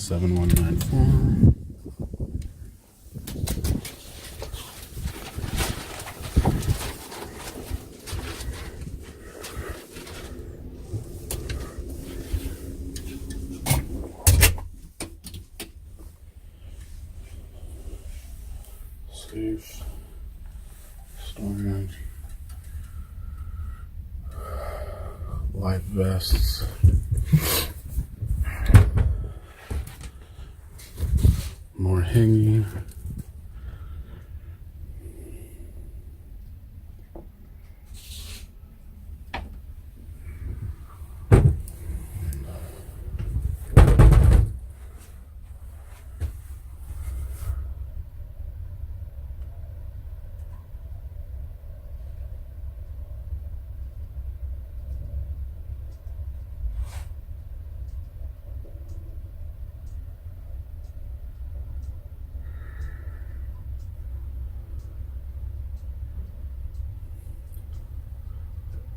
7194. Safe storage, life vests, more hanging,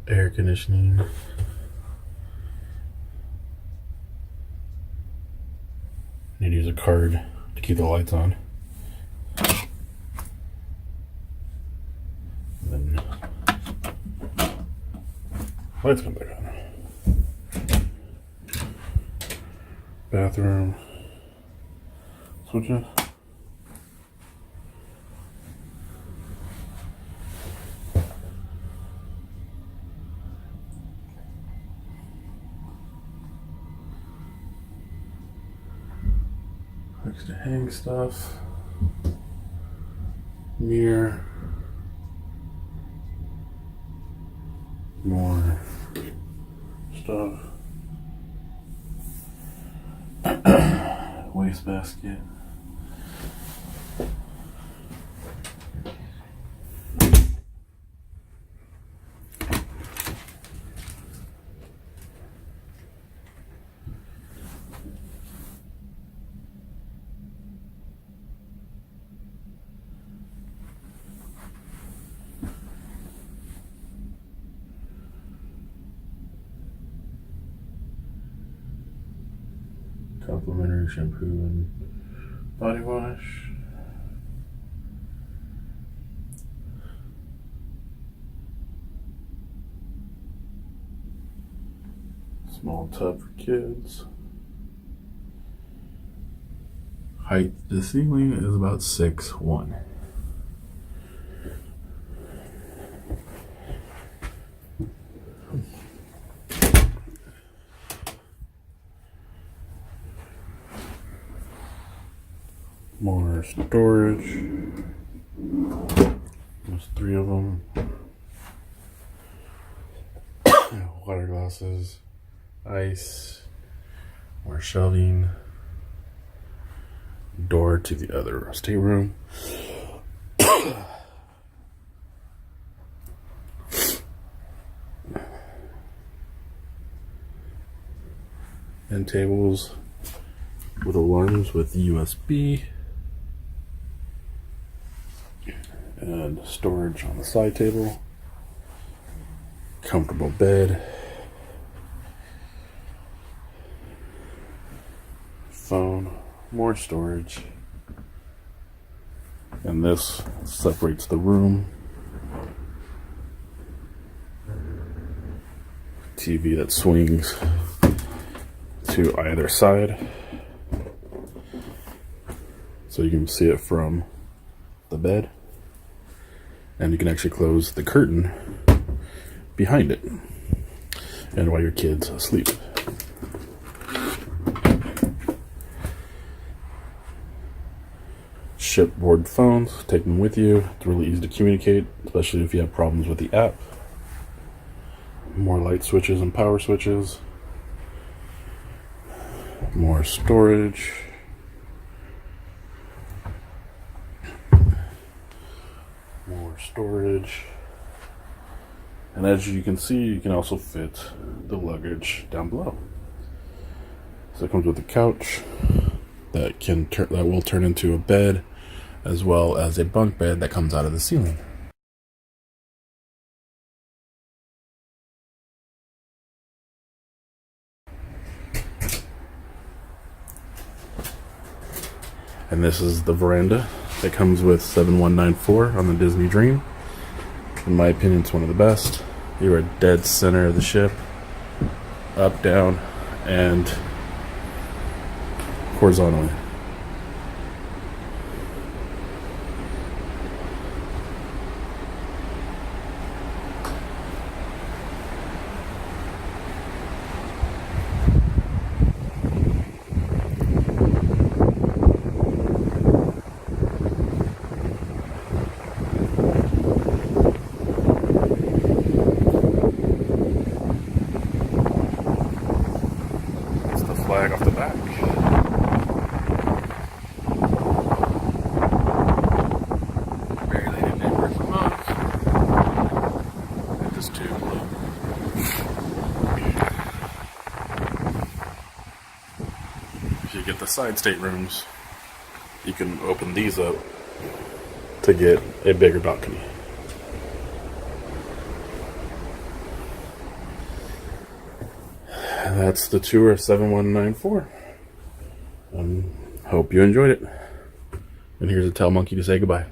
air conditioning, need to use a card to keep the lights on. Then lights come back on. Bathroom switches. Hooks to hang stuff. Mirror. More stuff. Wastebasket. Complimentary shampoo and body wash. Small tub for kids. Height to the ceiling is about 6'1". More storage. There's 3 of them. Water glasses, ice, more shelving. Door to the other stateroom. And tables with alarms with USB. And storage on the side table. Comfortable bed. Phone. More storage. And this separates the room. TV that swings to either side. So you can see it from the bed. And you can actually close the curtain behind it, and while your kid's asleep. Shipboard phones, take them with you. It's really easy to communicate, especially if you have problems with the app. More light switches and power switches. More storage. More storage. And as you can see, you can also fit the luggage down below. So it comes with a couch that will turn into a bed, as well as a bunk bed that comes out of the ceiling. And this is the veranda that comes with 7194 on the Disney Dream. In my opinion, it's one of the best. You are dead center of the ship, up, down, and horizontally. Flag off the back. Barely did that work a month. At this tube. If you get the side staterooms, you can open these up to get a bigger balcony. And that's the tour of 7194. Hope you enjoyed it. And here's a tell monkey to say goodbye.